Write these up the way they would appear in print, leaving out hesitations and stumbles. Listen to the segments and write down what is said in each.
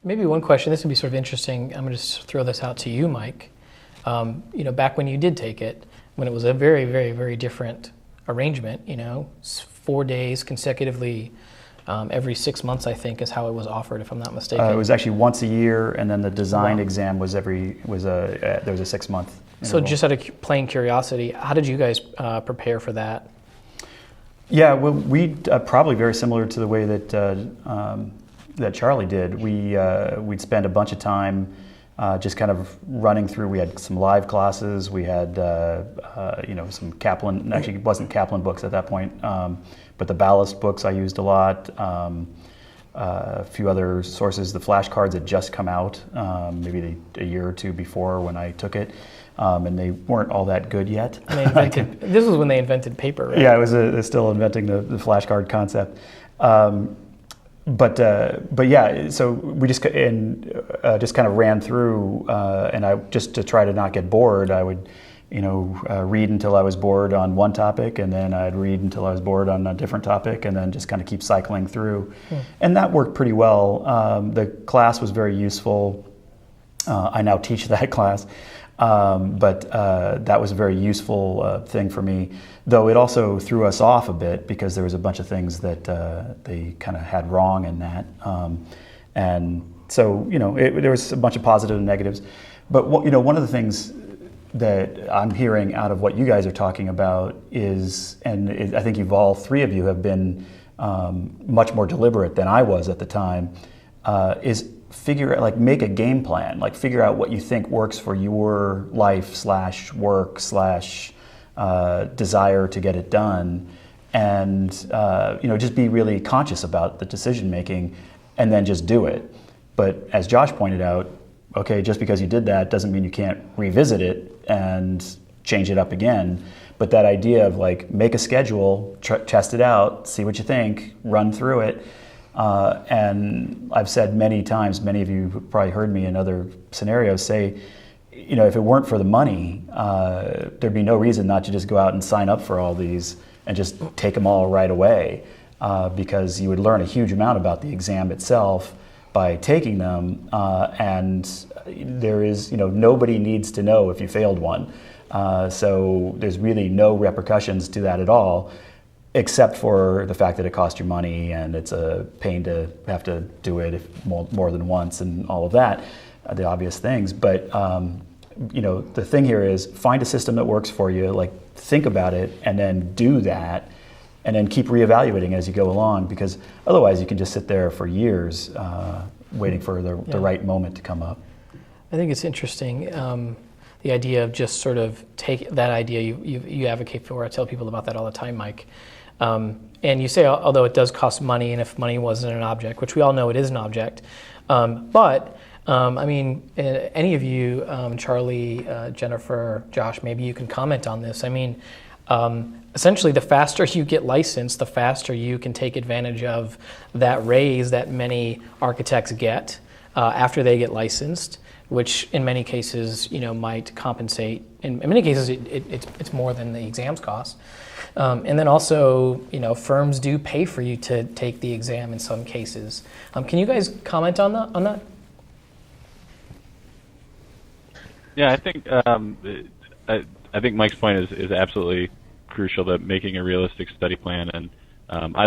Maybe one question, this would be sort of interesting. I'm going to just throw this out to you, Mike. Back when you did take it, when it was a very, very, very different arrangement, 4 days consecutively, every 6 months, I think, is how it was offered, if I'm not mistaken. It was actually once a year, and then the design exam was there was a 6 month interval. So just out of plain curiosity, how did you guys prepare for that? Yeah, well, we probably very similar to the way that Charlie did. We'd spend a bunch of time just kind of running through. We had some live classes. We had some Kaplan. Actually, it wasn't Kaplan books at that point, but the Ballast books I used a lot. A few other sources. The flashcards had just come out, maybe a year or two before when I took it. And they weren't all that good yet. This was when they invented paper, right? Yeah, it was still inventing the flashcard concept. But yeah, so we just kind of ran through, and I just to try to not get bored, I would, read until I was bored on one topic, and then I'd read until I was bored on a different topic, and then just kind of keep cycling through, and that worked pretty well. The class was very useful. I now teach that class. But that was a very useful thing for me, though it also threw us off a bit because there was a bunch of things that they kind of had wrong in that. And so, there was a bunch of positives and negatives. But, one of the things that I'm hearing out of what you guys are talking about is, and I think all three of you have been much more deliberate than I was at the time, is make a game plan, figure out what you think works for your life /work / desire to get it done, and just be really conscious about the decision making, and then just do it. But as Josh pointed out, okay, just because you did that doesn't mean you can't revisit it and change it up again. But that idea of make a schedule, test it out, see what you think, run through it. And I've said many times, many of you have probably heard me in other scenarios say, if it weren't for the money, there'd be no reason not to just go out and sign up for all these and just take them all right away, because you would learn a huge amount about the exam itself by taking them, and there is, nobody needs to know if you failed one. So there's really no repercussions to that at all, except for the fact that it costs you money and it's a pain to have to do it more than once and all of that, the obvious things. But the thing here is find a system that works for you, think about it, and then do that, and then keep reevaluating as you go along, because otherwise you can just sit there for years waiting for the right moment to come up. I think it's interesting, the idea of just sort of take that idea you advocate for. I tell people about that all the time, Mike. And you say, although it does cost money, and if money wasn't an object, which we all know it is an object, but any of you, Charlie, Jennifer, Josh, maybe you can comment on this. Essentially, the faster you get licensed, the faster you can take advantage of that raise that many architects get after they get licensed, which in many cases, might compensate. In many cases, it's more than the exams cost. And then also, firms do pay for you to take the exam in some cases. Can you guys comment on that? Yeah, I think Mike's point is absolutely crucial, that making a realistic study plan. And I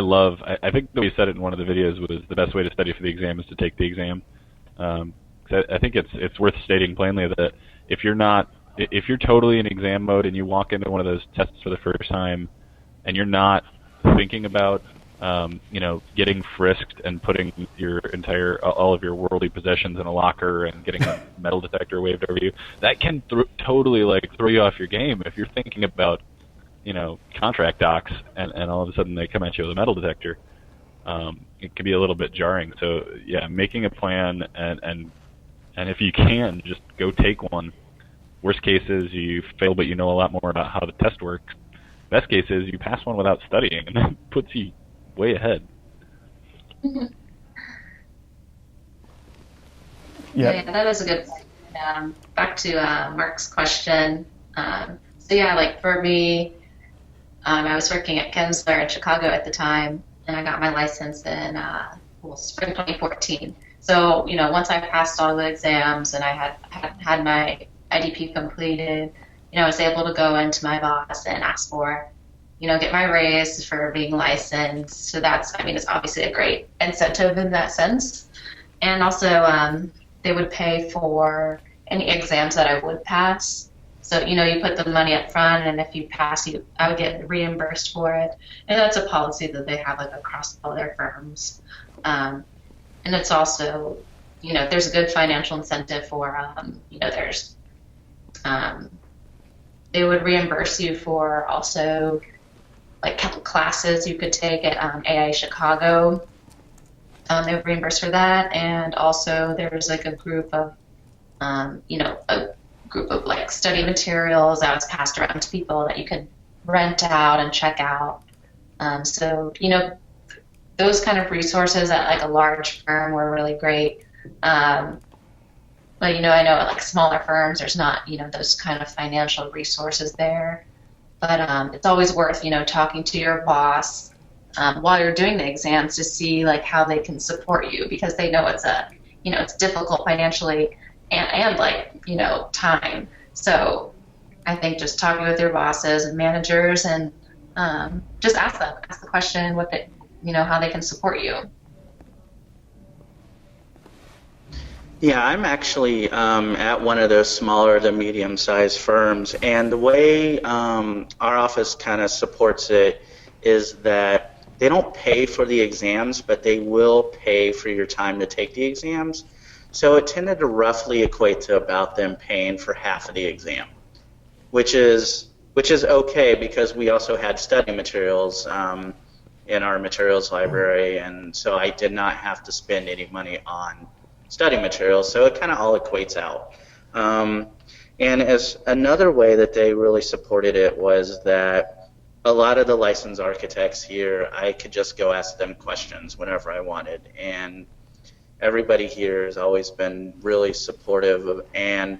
think the way you said it in one of the videos was the best way to study for the exam is to take the exam. I think it's worth stating plainly that if you're totally in exam mode and you walk into one of those tests for the first time and you're not thinking about getting frisked and putting all of your worldly possessions in a locker and getting a metal detector waved over you, that can totally throw you off your game. If you're thinking about contract docs and all of a sudden they come at you with a metal detector, it can be a little bit jarring. So yeah, making a plan and if you can, just go take one. Worst case is you fail, but you know a lot more about how the test works. Best case is you pass one without studying, and that puts you way ahead. Yeah, that is a good point. Back to Marc's question. For me, I was working at Kensler in Chicago at the time, and I got my license in spring 2014. So, once I passed all the exams and I had my IDP completed, I was able to go into my boss and ask for, get my raise for being licensed. So it's obviously a great incentive in that sense. And also, they would pay for any exams that I would pass. So, you put the money up front, and if you pass, I would get reimbursed for it. And that's a policy that they have across all their firms. And it's also, there's a good financial incentive for, there's, they would reimburse you for also classes you could take at AI Chicago. They would reimburse for that. And also there's a group of, study materials that was passed around to people that you could rent out and check out. So, those kind of resources at a large firm were really great. But, I know at smaller firms, there's not, those kind of financial resources there. But it's always worth, talking to your boss while you're doing the exams to see how they can support you, because they know it's difficult financially and time. So I think just talking with your bosses and managers and just ask the question how they can support you. Yeah, I'm actually at one of those smaller to medium-sized firms, and the way our office kind of supports it is that they don't pay for the exams, but they will pay for your time to take the exams. So it tended to roughly equate to about them paying for half of the exam, which is okay, because we also had study materials in our materials library, and so I did not have to spend any money on study materials, so it kind of all equates out. And as another way that they really supported it was that a lot of the licensed architects here, I could just go ask them questions whenever I wanted, and everybody here has always been really supportive and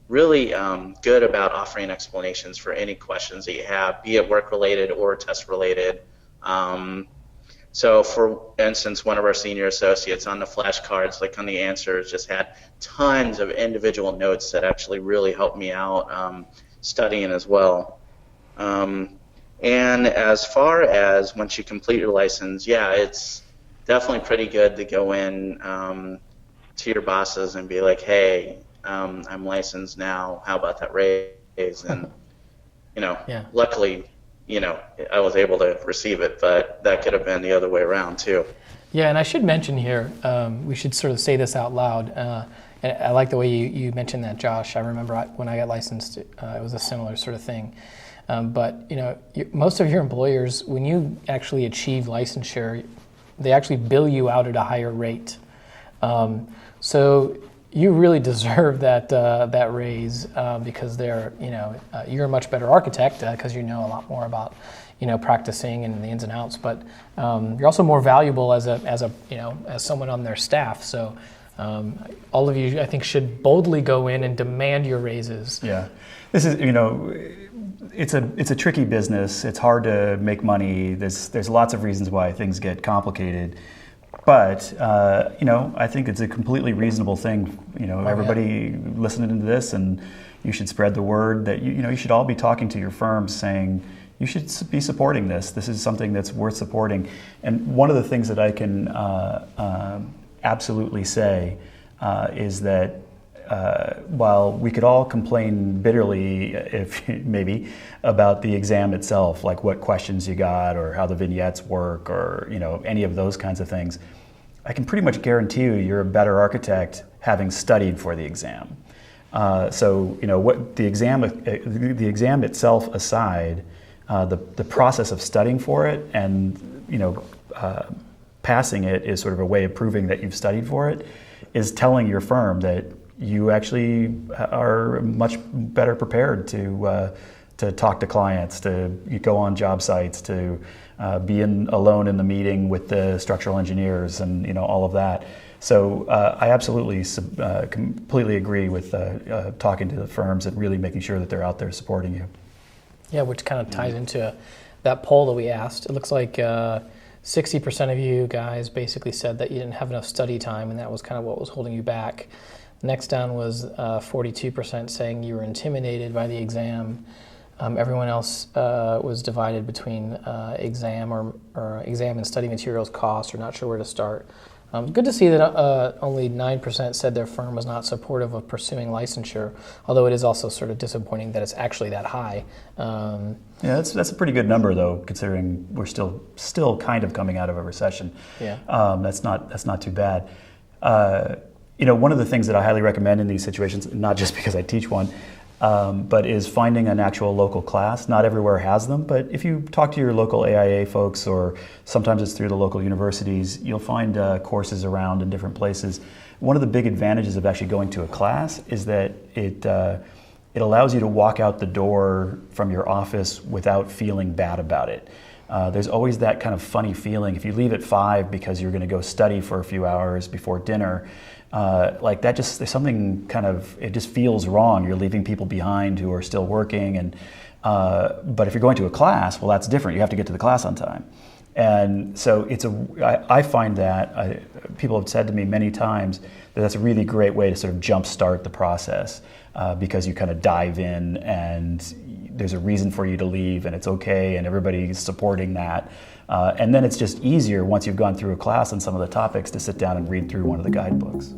really good about offering explanations for any questions that you have, be it work-related or test-related. So for instance, one of our senior associates on the flashcards, on the answers, just had tons of individual notes that actually really helped me out studying as well. And as far as once you complete your license, yeah, it's definitely pretty good to go in to your bosses and be like, hey, I'm licensed now, how about that raise? And, Yeah. luckily, I was able to receive it, but that could have been the other way around too. Yeah, and I should mention here, we should sort of say this out loud. And I like the way you mentioned that, Josh. I remember when I got licensed, it was a similar sort of thing. But most of your employers, when you actually achieve licensure, they actually bill you out at a higher rate. So you really deserve that raise because you're a much better architect because you know a lot more about practicing and the ins and outs. But you're also more valuable as someone on their staff. So all of you, I think, should boldly go in and demand your raises. Yeah, this is it's a tricky business. It's hard to make money. There's lots of reasons why things get complicated. But I think it's a completely reasonable thing. Everybody listening to this, and you should spread the word that you should all be talking to your firms, saying you should be supporting this. This is something that's worth supporting. And one of the things that I can absolutely say is that while we could all complain bitterly, if maybe, about the exam itself, like what questions you got or how the vignettes work or any of those kinds of things, I can pretty much guarantee you're a better architect having studied for the exam. So what the exam itself aside, the process of studying for it and passing it is sort of a way of proving that you've studied for it, is telling your firm that you actually are much better prepared to talk to clients, to go on job sites, to be alone in the meeting with the structural engineers, and all of that. So I absolutely completely agree with talking to the firms and really making sure that they're out there supporting you. Yeah, which kind of ties into that poll that we asked. It looks like 60% of you guys basically said that you didn't have enough study time, and that was kind of what was holding you back. Next down was 42% saying you were intimidated by the exam. Everyone else was divided between exam or exam and study materials cost, or not sure where to start. Good to see that only 9% said their firm was not supportive of pursuing licensure, although it is also sort of disappointing that it's actually that high. Yeah, that's a pretty good number, though, considering we're still kind of coming out of a recession. Yeah. That's not too bad. One of the things that I highly recommend in these situations, not just because I teach one, but is finding an actual local class. Not everywhere has them, but if you talk to your local AIA folks, or sometimes it's through the local universities, you'll find courses around in different places. One of the big advantages of actually going to a class is that it allows you to walk out the door from your office without feeling bad about it. There's always that kind of funny feeling. If you leave at 5 because you're going to go study for a few hours before dinner, like that, there's something it just feels wrong. You're leaving people behind who are still working, but if you're going to a class, well, that's different. You have to get to the class on time. And so I find that people have said to me many times that that's a really great way to sort of jumpstart the process, because you kind of dive in and there's a reason for you to leave, and it's okay, and everybody's supporting that. And then it's just easier once you've gone through a class on some of the topics to sit down and read through one of the guidebooks.